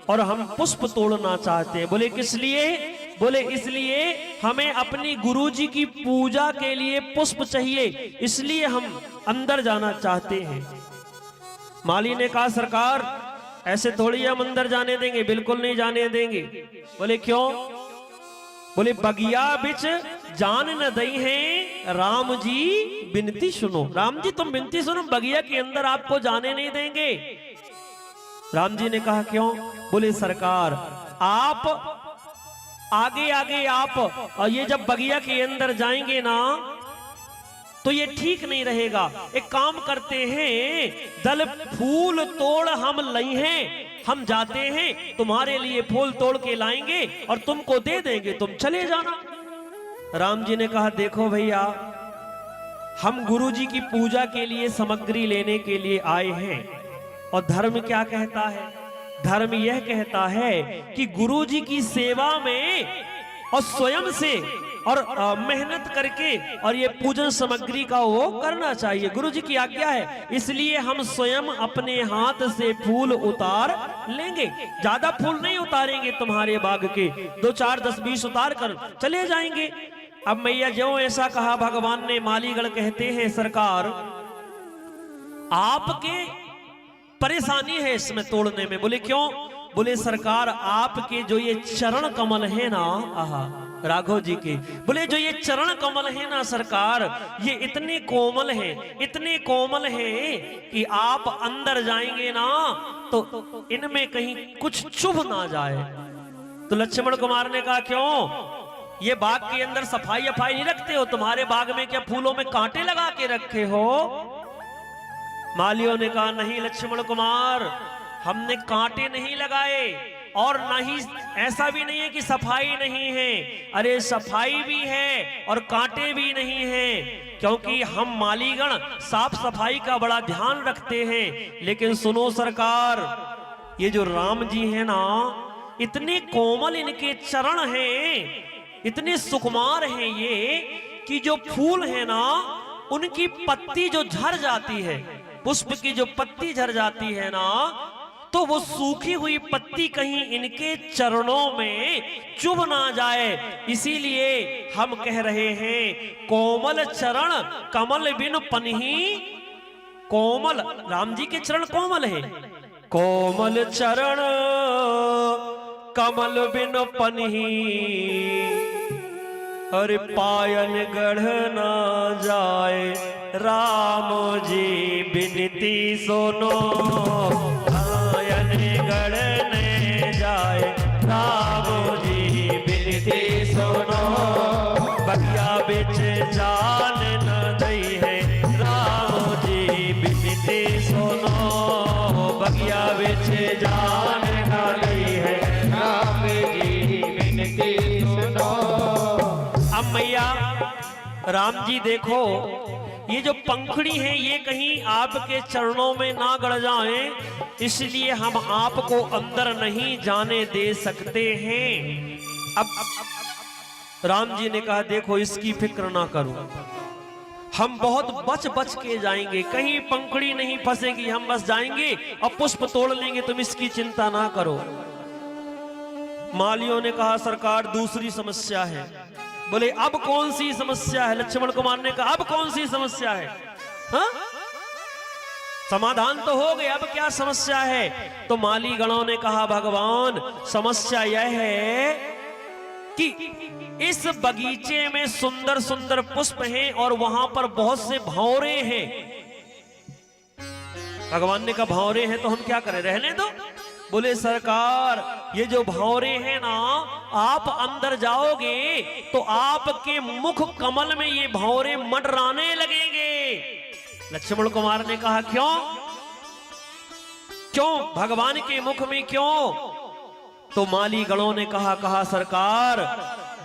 और हम पुष्प तोड़ना चाहते हैं। बोले किस लिए? बोले इसलिए हमें अपनी गुरुजी की पूजा के लिए पुष्प चाहिए, इसलिए हम अंदर जाना चाहते हैं। माली ने कहा सरकार ऐसे थोड़ी हम अंदर जाने देंगे, बिल्कुल नहीं जाने देंगे। बोले क्यों? बोले बगिया बिच जान न दई है राम जी बिनती सुनो। राम जी तुम बिनती सुनो, बगिया के अंदर आपको जाने नहीं देंगे। राम जी ने कहा क्यों? बोले सरकार आप आगे आगे आप, और ये जब बगिया के अंदर जाएंगे ना तो ये ठीक नहीं रहेगा। एक काम करते हैं, दल फूल तोड़ हम लई हैं, हम जाते हैं तुम्हारे लिए फूल तोड़ के लाएंगे और तुमको दे देंगे, तुम चले जाना। राम जी ने कहा देखो भैया, हम गुरुजी की पूजा के लिए सामग्री लेने के लिए आए हैं, और धर्म क्या कहता है? धर्म यह कहता है कि गुरुजी की सेवा में और स्वयं से और मेहनत करके और ये पूजन सामग्री का वो करना चाहिए, गुरुजी की आज्ञा है। इसलिए हम स्वयं अपने हाथ से फूल उतार लेंगे, ज्यादा फूल नहीं उतारेंगे तुम्हारे बाग के, 2 4 10 20 उतार कर चले जाएंगे। अब मैया जो ऐसा कहा भगवान ने, मालीगढ़ कहते हैं सरकार आपके परेशानी है इसमें तोड़ने में। बोले क्यों? बोले सरकार आपके जो ये चरण कमल है ना, आहा राघव जी के, बोले जो ये चरण कमल है ना सरकार, ये इतने कोमल हैं, इतने कोमल हैं कि आप अंदर जाएंगे ना तो इनमें कहीं कुछ चुभ ना जाए। तो लक्ष्मण कुमार ने कहा क्यों? ये बाग के अंदर सफाई अफाई नहीं रखते हो? तुम्हारे बाग में क्या फूलों में कांटे लगा के रखे हो? मालियों ने कहा नहीं लक्ष्मण कुमार, हमने कांटे नहीं लगाए, और नहीं ऐसा भी नहीं है कि सफाई नहीं है। अरे सफाई भी है और कांटे भी नहीं है, क्योंकि हम मालीगण साफ सफाई का बड़ा ध्यान रखते हैं। लेकिन सुनो सरकार, ये जो राम जी हैं ना, इतने कोमल इनके चरण हैं, इतने सुकुमार हैं ये, कि जो फूल है ना उनकी पत्ती जो झड़ जाती है, पुष्प की जो पत्ती झड़ जाती है ना, तो वो सूखी हुई पत्ती कहीं इनके चरणों में चुभ ना जाए, इसीलिए हम कह रहे हैं कोमल चरण कमल बिन पनही। कोमल, राम जी के चरण कोमल है, कोमल चरण कमल बिन पनही, अरे पायन गढ़ ना जाए राम जी बिनती सुनो, पायन गढ़ ने जाए राम जी बिनती सुनो, बगिया बिच जान न दई है राम जी बिनती सुनो, बगिया बिच जान न दई है राम जी बिनती सुनो। अब मैया राम जी देखो, ये जो पंखुड़ी है ये कहीं आपके चरणों में ना गड़ जाए, इसलिए हम आपको अंदर नहीं जाने दे सकते हैं। अब राम जी ने कहा देखो इसकी फिक्र ना करो, हम बहुत बच बच के जाएंगे, कहीं पंखुड़ी नहीं फंसेगी, हम बस जाएंगे और पुष्प तोड़ लेंगे, तुम इसकी चिंता ना करो। मालियों ने कहा सरकार दूसरी समस्या है। बोले अब कौन सी समस्या है? लक्ष्मण कुमार ने कहा अब कौन सी समस्या है? हा? समाधान तो हो गया, अब क्या समस्या है? तो माली गणों ने कहा भगवान समस्या यह है कि इस बगीचे में सुंदर सुंदर पुष्प हैं और वहां पर बहुत से भंवरे हैं। भगवान ने कहा भंवरे हैं तो हम क्या करें, रहने दो। बोले सरकार ये जो भंवरे हैं ना, आप अंदर जाओगे तो आपके मुख कमल में ये भंवरे मंडराने लगेंगे। लक्ष्मण कुमार ने कहा क्यों? क्यों भगवान के मुख में क्यों? तो माली गणों ने कहा सरकार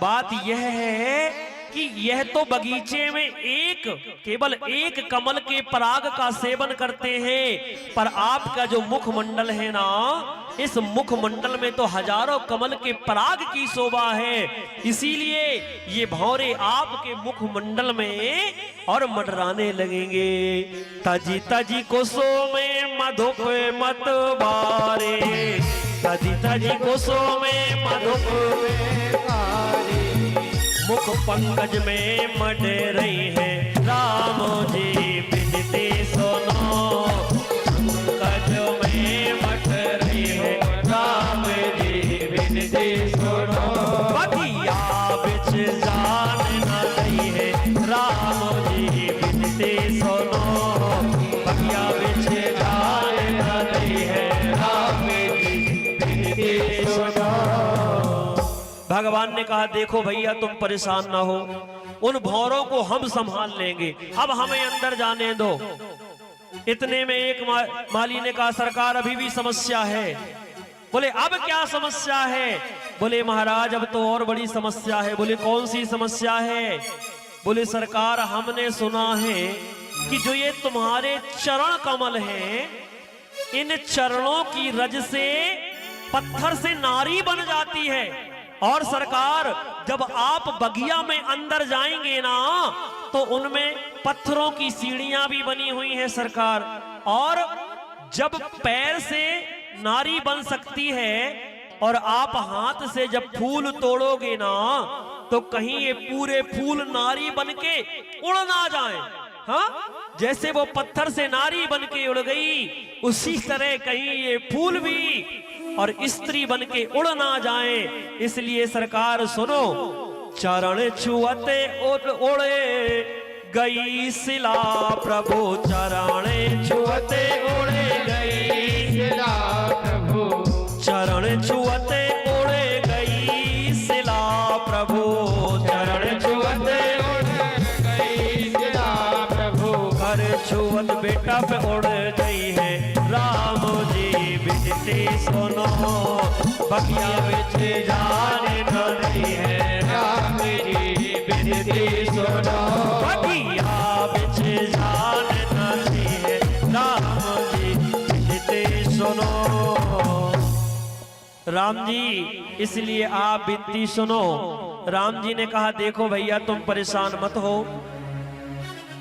बात यह है कि यह तो बगीचे में केवल एक कमल के पराग का सेवन करते हैं, पर आपका जो मुखमंडल है ना, इस मुखमंडल में तो हजारों कमल के पराग की शोभा है, इसीलिए ये भंवरे आपके मुखमंडल में और मंडराने लगेंगे। तजी तजी कुसो में मधुप मत बारे, मदित जी कुसुम में मधुप मुख पंकज में मड रही है राम जी बिनती सुनो पंकज में मट रही है राम जी बिनती सुनो बगिया बिच जान न रही है राम जी बिनती सुनो बगिया बिच जान न रही है राम जी बिनती सुनो। भगवान ने कहा देखो भैया तुम परेशान ना हो, उन भौरों को हम संभाल लेंगे, अब हमें अंदर जाने दो। इतने में एक माली ने कहा सरकार अभी भी समस्या है। बोले अब क्या समस्या है? बोले महाराज अब तो और बड़ी समस्या है। बोले कौन सी समस्या है? बोले सरकार हमने सुना है कि जो ये तुम्हारे चरण कमल हैं, इन चरणों की रज से पत्थर से नारी बन जाती है, और सरकार जब आप बगिया में अंदर जाएंगे ना तो उनमें पत्थरों की सीढ़ियां भी बनी हुई हैं सरकार, और जब पैर से नारी बन सकती है और आप हाथ से जब फूल तोड़ोगे ना तो कहीं ये पूरे फूल नारी बनके उड़ ना जाएं। हाँ, जैसे वो पत्थर से नारी बनके उड़ गई उसी तरह कहीं ये फूल भी और स्त्री बनके उड़ ना जाए। इसलिए सरकार सुनो, चरण छुअते उड़े गई शिला प्रभु, चरण छुअते उड़े गई शिला प्रभु, चरण छुअते उड़े गई शिला प्रभु, चरण छुअते उड़े गई शिला प्रभु, घर छुअत बेटा पे उड़ गई है राम जी बिनती सुनो बगिया बिच जान न रही है राम जी बिनती सुनो बगिया बिच जान न रही है राम जी बिनती सुनो। राम जी इसलिए आप बिनती सुनो। राम जी ने कहा देखो भैया तुम परेशान मत हो,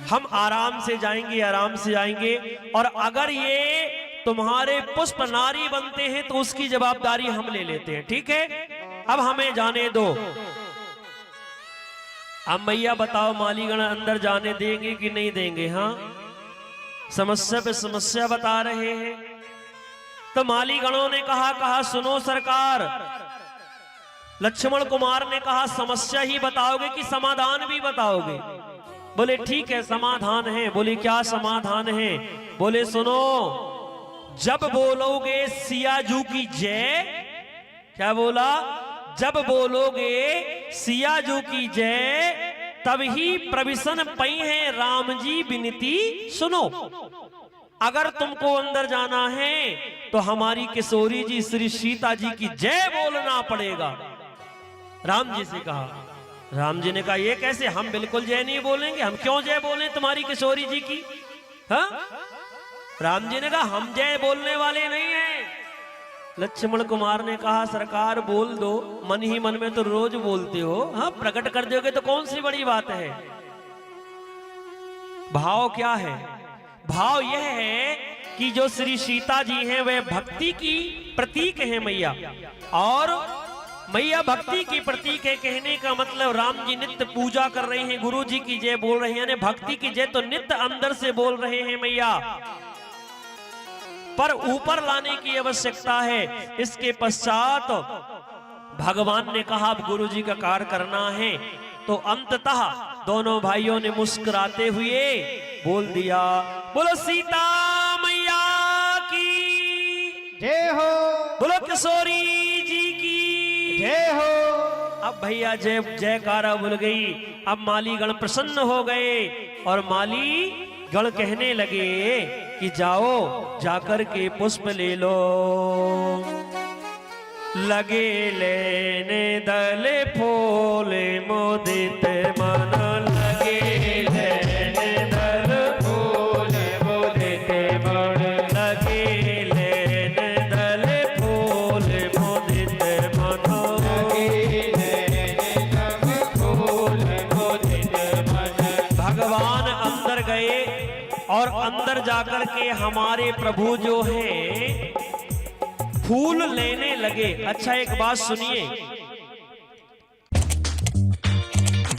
हम आराम से जाएंगे, आराम से जाएंगे, और अगर ये तुम्हारे पुष्प नारी बनते हैं तो उसकी जवाबदारी हम ले लेते हैं, ठीक है? अब हमें जाने दो। अब मैया बताओ मालीगण अंदर जाने देंगे कि नहीं देंगे? हाँ, समस्या पे समस्या बता रहे हैं। तो मालीगणों ने कहा सुनो सरकार। लक्ष्मण कुमार ने कहा समस्या ही बताओगे कि समाधान भी बताओगे? बोले ठीक है समाधान है। बोले क्या समाधान है? बोले सुनो, जब बोलोगे सियाजू की जय, क्या बोला? जब बोलोगे सियाजू की जय तभी प्रविशन पई है राम जी बिनती सुनो। अगर तुमको अंदर जाना है तो हमारी किशोरी जी श्री सीता जी की जय बोलना पड़ेगा। राम जी से कहा। राम जी ने कहा ये कैसे? हम बिल्कुल जय नहीं बोलेंगे, हम क्यों जय बोलें तुम्हारी किशोरी जी की? हाँ? राम जी ने कहा हम जय बोलने वाले नहीं हैं। लक्ष्मण कुमार ने कहा सरकार बोल दो, मन ही मन में तो रोज बोलते हो, हाँ प्रकट कर दोगे तो कौन सी बड़ी बात है। भाव क्या है? भाव यह है कि जो श्री सीता जी हैं वह भक्ति की प्रतीक है मैया, और मैया भक्ति की प्रतीक है। कहने का मतलब राम जी नित्य पूजा कर रहे हैं, गुरु जी की जय बोल रहे हैं, यानी भक्ति की जय तो नित्य अंदर से बोल रहे हैं मैया, पर ऊपर लाने की आवश्यकता है। इसके पश्चात भगवान ने कहा अब गुरु जी का कार्य करना है, तो अंततः दोनों भाइयों ने मुस्कुराते हुए बोल दिया बोलो सीता मैया की जय हो, बोलो किशोरी जी की जय हो। अब भैया जय जयकारा बोल गई। अब माली गण प्रसन्न हो गए और माली गण कहने लगे कि जाओ जाकर के पुष्प ले लो। लगे लेने दल फूल मोदित मन, लगे लेने दल फूल मोदित मन, लगे लेने दल फूल मोदित मन, लगे लेने दल फूल मोदित मन। भगवान अंदर गए और अंदर जाकर के हमारे प्रभु जो हैं फूल लेने लगे। अच्छा एक बात सुनिए,